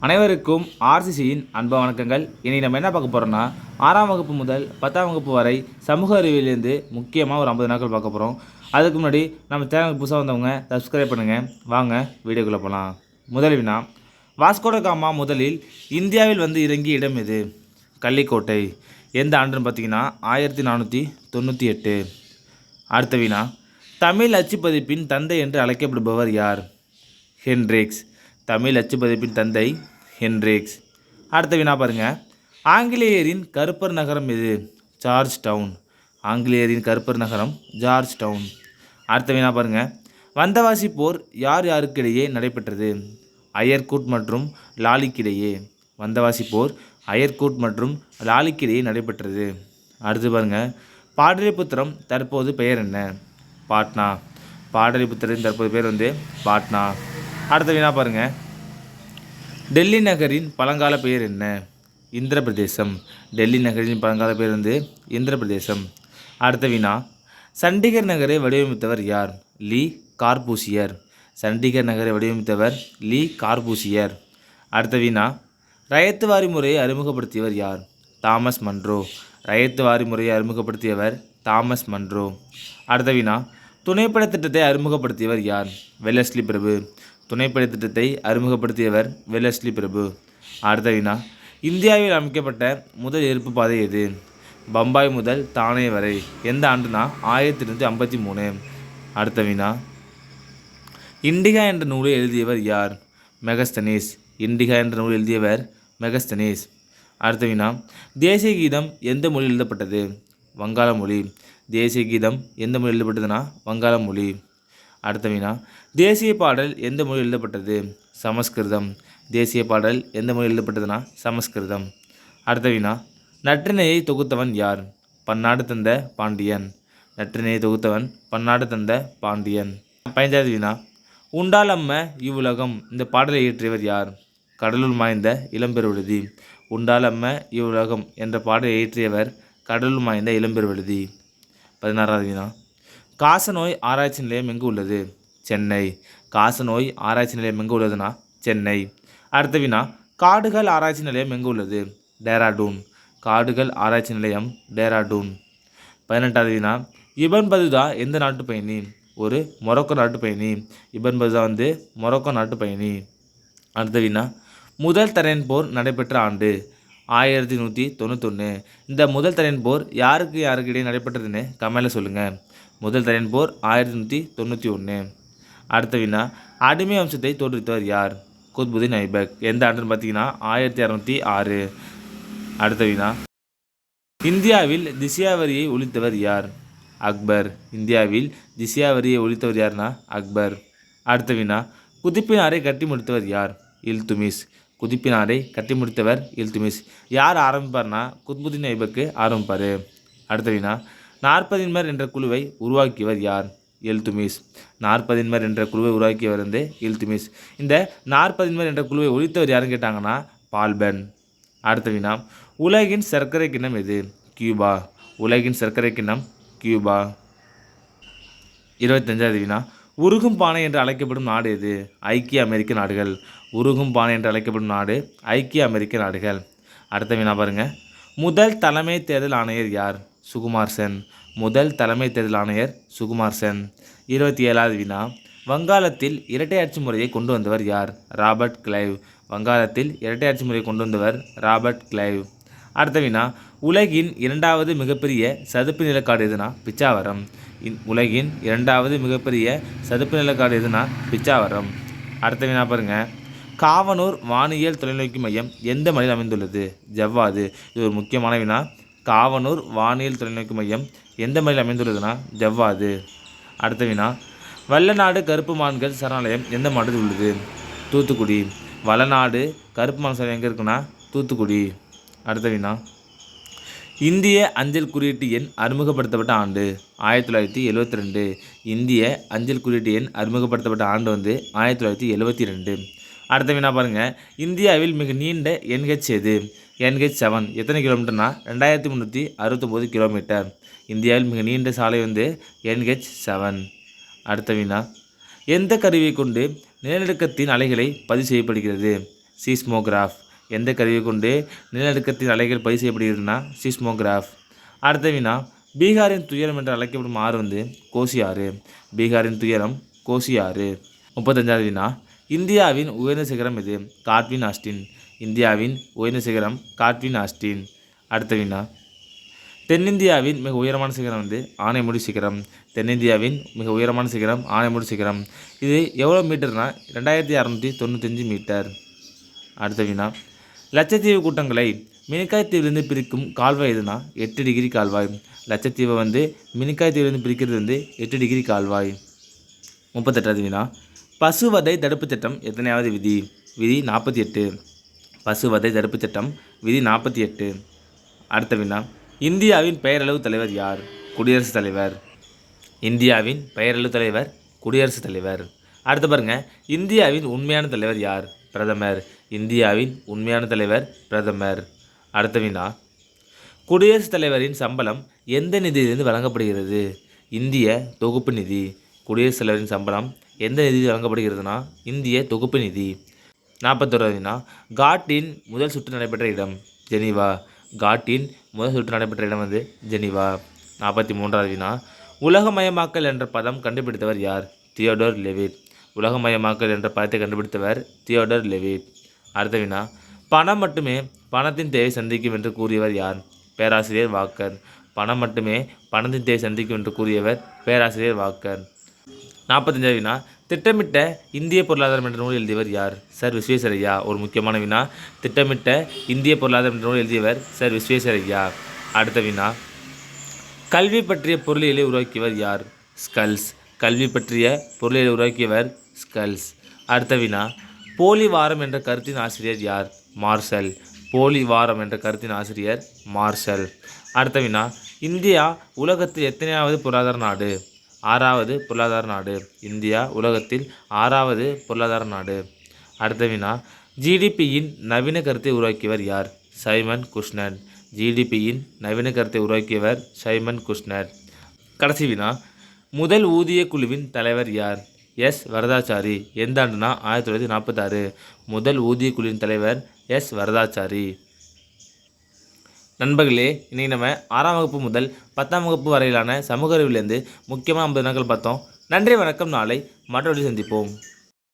அனைவருக்கும் ஆர்சிசியின் அன்பு வணக்கங்கள். இனி நம்ம என்ன பார்க்க போகிறோம்னா, 6ஆம் வகுப்பு முதல் 10ஆம் வகுப்பு வரை சமூக அறிவியலேருந்து முக்கியமாக ஒரு 50 நாட்கள் பார்க்க போகிறோம். அதுக்கு முன்னாடி நம்ம சேனலுக்கு புதுசாக வந்தவங்க சப்ஸ்கிரைப் பண்ணுங்கள். வாங்க வீடியோக்குள்ளே போகலாம். முதல் வினா, வாஸ்கோட காமா முதலில் இந்தியாவில் வந்து இறங்கிய இடம் எது? கள்ளிக்கோட்டை. எந்த ஆண்டுன்னு பார்த்தீங்கன்னா 1498. அடுத்த வினா, தமிழ் அச்சுப்பதிப்பின் தந்தை என்று அழைக்கப்படுபவர் யார்? ஹென்ட்ரிக்ஸ். தமிழ் அச்சுப்பதிப்பின் தந்தை ஹென்ட்ரிக்ஸ். அடுத்த வினா பாருங்கள். ஆங்கிலேயரின் கருப்பர் நகரம் எது? George down. ஆங்கிலேயரின் கருப்பர் நகரம் ஜார்ஜ் டவுன். அடுத்த வினா பாருங்கள். வந்தவாசி போர் யார் யாருக்கிடையே நடைபெற்றது? அயர்கூட் மற்றும் லாலிக்கிடையே. வந்தவாசி போர் அயர்கூட் மற்றும் லாலிக்கிடையே நடைபெற்றது. அடுத்து பாருங்கள். பாடலிபுத்திரம் தற்போது பெயர் என்ன? பாட்னா. பாடலிபுத்திரின் தற்போது பேர் வந்து பாட்னா. அடுத்த வினா பாருங்கள். டெல்லி நகரின் பழங்கால பெயர் என்ன? இந்திரபிரதேசம். டெல்லி நகரின் பழங்கால பெயர் வந்து இந்திரபிரதேசம். அடுத்த வினா. சண்டிகர் நகரை வடிவமைத்தவர் யார்? லீ கார்பூசியர். சண்டிகர் நகரை வடிவமைத்தவர் லீ கார்பூசியர். அடுத்த வினா. ரயத்து வாரி முறையை அறிமுகப்படுத்தியவர் யார்? Thomas Munro. ரயத்து வாரி முறையை அறிமுகப்படுத்தியவர் தாமஸ் மன்றோ. அடுத்த வினா. துணைப்படை திட்டத்தை அறிமுகப்படுத்தியவர் யார்? வெல்லஸ்லி பிரபு. துணைப்படை திட்டத்தை அறிமுகப்படுத்தியவர் வெல்லஸ்லி பிரபு. அடுத்த வினா. இந்தியாவில் அமைக்கப்பட்ட முதல் எரிப்பு பாதை எது? பம்பாய் முதல் தானே வரை. எந்த ஆண்டுனா 1853. அடுத்த வினா. இண்டிகா என்ற நூலை எழுதியவர் யார்? மெகஸ்தனீஸ். இண்டிகா என்ற நூல் எழுதியவர் மெகஸ்தனீஸ். அடுத்த வினா. தேசிய கீதம் எந்த மொழி எழுதப்பட்டது? வங்காள மொழி. தேசிய கீதம் எந்த மொழி எழுதப்பட்டதுன்னா வங்காள மொழி. அடுத்த வினா. தேசிய பாடல் எந்த மொழி எழுதப்பட்டது? சமஸ்கிருதம். தேசிய பாடல் எந்த மொழி எழுதப்பட்டதுன்னா சமஸ்கிருதம். அடுத்த வினா. நற்றினையை தொகுத்தவன் யார்? பன்னாடு தந்த பாண்டியன். நற்றினையை தொகுத்தவன் பன்னாடு தந்த பாண்டியன். 15வது வினா. உண்டாலம்ம இவ்வுலகம் இந்த பாடலை இயற்றியவர் யார்? கடலுள் மாய்ந்த இளம்பெருவிழுதி. உண்டாலம்ம இவ்வுலகம் என்ற பாடலை இயற்றியவர் கடலுள் மாய்ந்த இளம்பெருவிழுதி. 16வது வினா. காசநோய் ஆராய்ச்சி நிலையம் எங்கு உள்ளது? சென்னை. காசநோய் ஆராய்ச்சி நிலையம் எங்கு உள்ளதுன்னா சென்னை. அடுத்த வினா. காடுகள் ஆராய்ச்சி நிலையம் எங்கு உள்ளது? டேராடூன். காடுகள் ஆராய்ச்சி நிலையம் டேராடூன். 18வது வினா. இபன் பதுதா எந்த நாட்டு பயணி? ஒரு மொரோக்கோ நாட்டு பயணி. இபன் பதுதா வந்து மொரோக்கோ நாட்டு பயணி. அடுத்த வினா. முதல் தரையன் போர் நடைபெற்ற ஆண்டு? 1191. இந்த முதல் தரையன் போர் யாருக்கு இடையே நடைபெற்றதுன்னு கமெண்ட்டில் சொல்லுங்கள். முதல் தரையன் போர் 1191. அடுத்த வினா. அடிமை வம்சத்தை தோற்றுவித்தவர் யார்? குத்புதீன் ஐபக். எந்த ஆண்டுன்னு பார்த்தீங்கன்னா 1606. அடுத்த வினா. இந்தியாவில் ஜிஸ்யா வரியை ஒழித்தவர் யார்? அக்பர். இந்தியாவில் ஜிஸ்யா வரியை ஒழித்தவர் யார்னா அக்பர். அடுத்த வினா. குதிப்பினாரை கட்டி முடித்தவர் யார்? இல்துமிஸ். குதிப்பினாரை கட்டி முடித்தவர் இல்துமிஸ். யார் ஆரம்பிப்பார்னா குத்புதீன் ஐபக்கு ஆரம்பிப்பார். அடுத்த வினா. நாற்பதின்மர் என்ற குழுவை உருவாக்கியவர் யார்? இல்துமிஸ். நாற்பதின்மர் என்ற குழுவை உருவாக்கியவர் வந்து இல்துமிஸ். இந்த நாற்பதின்மர் என்ற குழுவை ஒழித்தவர் யாருன்னு கேட்டாங்கன்னா பால்பன். அடுத்த வினா. உலகின் சர்க்கரை கிண்ணம் எது? கியூபா. உலகின் சர்க்கரை கிண்ணம் கியூபா. 25வது வினா. உருகும் பானை என்று அழைக்கப்படும் நாடு எது? ஐக்கிய அமெரிக்க நாடுகள். உருகும் பானை என்று அழைக்கப்படும் நாடு ஐக்கிய அமெரிக்க நாடுகள். அடுத்த வினா பாருங்கள். முதல் தலைமை தேர்தல் ஆணையர் யார்? சுகுமார் சென். முதல் தலைமை தேர்தல் ஆணையர் சுகுமார் சென். 27வது வினா. வங்காளத்தில் இரட்டையாட்சி முறையை கொண்டு வந்தவர் யார்? Robert Clive. வங்காளத்தில் இரட்டையாட்சி முறையை கொண்டு வந்தவர் ராபர்ட் கிளைவ். அடுத்த வினா. உலகின் இரண்டாவது மிகப்பெரிய சதுப்பு நிலக்காடு எதுனா பிச்சாவரம். உலகின் இரண்டாவது மிகப்பெரிய சதுப்பு நிலக்காடு எதுனா பிச்சாவரம். அடுத்த வினா பாருங்கள். காவனூர் வானியல் தொலைநோக்கி மையம் எந்த மலையில் அமைந்துள்ளது? ஜவ்வாது. இது ஒரு முக்கியமான வினா. காவனூர் வானியல் தொலைநோக்கி மையம் எந்த மலையில் அமைந்துள்ளதுன்னா ஜவ்வாது. அடுத்த வினா. வல்லநாடு கருப்பு மான்கள் சரணாலயம் எந்த மாவட்டத்தில் உள்ளது? தூத்துக்குடி. வல்லநாடு கருப்பு மான் சரணாலயம் எங்கே இருக்குன்னா தூத்துக்குடி. அடுத்த வினா. இந்திய அஞ்சல் குறியீட்டு எண் அறிமுகப்படுத்தப்பட்ட ஆண்டு? 1972. இந்திய அஞ்சல் குறியீட்டு எண் அறிமுகப்படுத்தப்பட்ட ஆண்டு வந்து 1972. அடுத்த வினா பாருங்கள். இந்தியாவில் மிக நீண்ட என்ஹெச் எது? NH7. எத்தனை கிலோமீட்டர்னா 2369 கிலோமீட்டர். இந்தியாவில் மிக நீண்ட சாலை வந்து NH7. அடுத்த வினா. எந்த கருவியை கொண்டு நிலநடுக்கத்தின் அலைகளை பதிவு செய்யப்படுகிறது? சீஸ்மோகிராஃப். எந்த கருவியை கொண்டு நிலநடுக்கத்தின் அலைகள் பதிவு செய்யப்படுகிறதுனா சீஸ்மோகிராஃப். அடுத்த வினா, பீகாரின் துயரம் என்று அழைக்கப்படும் ஆறு கோசி ஆறு. பீகாரின் துயரம் கோசி ஆறு. 35வது வினா, இந்தியாவின் உயர்ந்த சிகரம் எது? Godwin Austin. இந்தியாவின் உயர்ந்த சிகரம் காட்வின் ஆஸ்டின். அடுத்த வினா, தென்னிந்தியாவின் மிக உயரமான சிகரம் ஆனைமுடி சிகரம். தென்னிந்தியாவின் மிக உயரமான சிகரம் ஆனைமுடி சிகரம். இது எவ்வளோ மீட்டர்னா 2695 மீட்டர். அடுத்த வினா, லட்சத்தீவு கூட்டங்களை மினிக்காய் தீவிலிருந்து பிரிக்கும் கால்வாய் எதுனா 8 டிகிரி கால்வாய். லட்சத்தீவை மினிக்காய் தீவிலிருந்து பிரிக்கிறது 8 டிகிரி கால்வாய். 38வது வினா, பசுவதை தடுப்புச் சட்டம் எத்தனையாவது விதி? விதி 48. பசுவதை தடுப்புச் சட்டம் விதி 48. அடுத்த வினா, இந்தியாவின் பெயரளவு தலைவர் யார்? குடியரசுத் தலைவர். இந்தியாவின் பெயரளவு தலைவர் குடியரசுத் தலைவர். அடுத்து பாருங்க, இந்தியாவின் உண்மையான தலைவர் யார்? பிரதமர். இந்தியாவின் உண்மையான தலைவர் பிரதமர். அடுத்த வினா, குடியரசுத் தலைவரின் சம்பளம் எந்த நிதியிலிருந்து வழங்கப்படுகிறது? இந்திய தொகுப்பு நிதி. குடியரசுத் தலைவரின் சம்பளம் எந்த நிதியில் வழங்கப்படுகிறதுனா இந்திய தொகுப்பு நிதி. 41வது வினா, காட்டின் முதல் சுற்று நடைபெற்ற இடம்? ஜெனீவா. காட்டின் முதல் சுற்று நடைபெற்ற இடம் ஜெனீவா. 43வது வினா, உலகமயமாக்கல் என்ற பதம் கண்டுபிடித்தவர் யார்? Theodore Levitt. உலகமயமாக்கல் என்ற பதத்தை கண்டுபிடித்தவர் தியோடர் லெவிட். அடுத்த வினா, பணம் மட்டுமே பணத்தின் தேவை சந்திக்கும் என்று கூறியவர் யார்? பேராசிரியர் வாக்கர். பணம் மட்டுமே பணத்தின் தேவை சந்திக்கும் என்று கூறியவர் பேராசிரியர் வாக்கர். 45வது வினா, திட்டமிட்ட இந்திய பொருளாதாரம் என்ற நூல் எழுதியவர் யார்? சர் விஸ்வேஸ்வரய்யா. ஒரு முக்கியமான வினா, திட்டமிட்ட இந்திய பொருளாதாரம் என்ற நூல் எழுதியவர் சர் விஸ்வேஸ்வரய்யா. அடுத்த வினா, கல்வி பற்றிய பொருளியலை உருவாக்கியவர் யார்? ஸ்கல்ஸ். கல்வி பற்றிய பொருளியலை உருவாக்கியவர் ஸ்கல்ஸ். அடுத்த வினா, போலி வாரம் என்ற கருத்தின் ஆசிரியர் யார்? மார்ஷல். போலி வாரம் என்ற கருத்தின் ஆசிரியர் மார்ஷல். அடுத்த வினா, இந்தியா உலகத்தில் எத்தனையாவது பொருளாதார நாடு? 6வது பொருளாதார நாடு. இந்தியா உலகத்தில் 6வது பொருளாதார நாடு. அடுத்த வினா, ஜிடிபியின் நவீன கருத்தை உருவாக்கியவர் யார்? Simon Kushner. ஜிடிபியின் நவீன கருத்தை உருவாக்கியவர் சைமன் குஷ்னர். கடைசி வினா, முதல் ஊதிய குழுவின் தலைவர் யார்? எஸ் வரதாச்சாரி. எந்த ஆண்டுனா 1946. முதல் ஊதிய குழுவின் தலைவர் எஸ் வரதாச்சாரி. நண்பர்களே, இன்றைக்கி நம்ம 6ஆம் வகுப்பு முதல் 10ஆம் வகுப்பு வரையிலான சமூக அறிவிலிருந்து முக்கியமான 50 வினாக்கள் பார்த்தோம். நன்றி, வணக்கம். நாளை மற்றொரு சந்திப்போம்.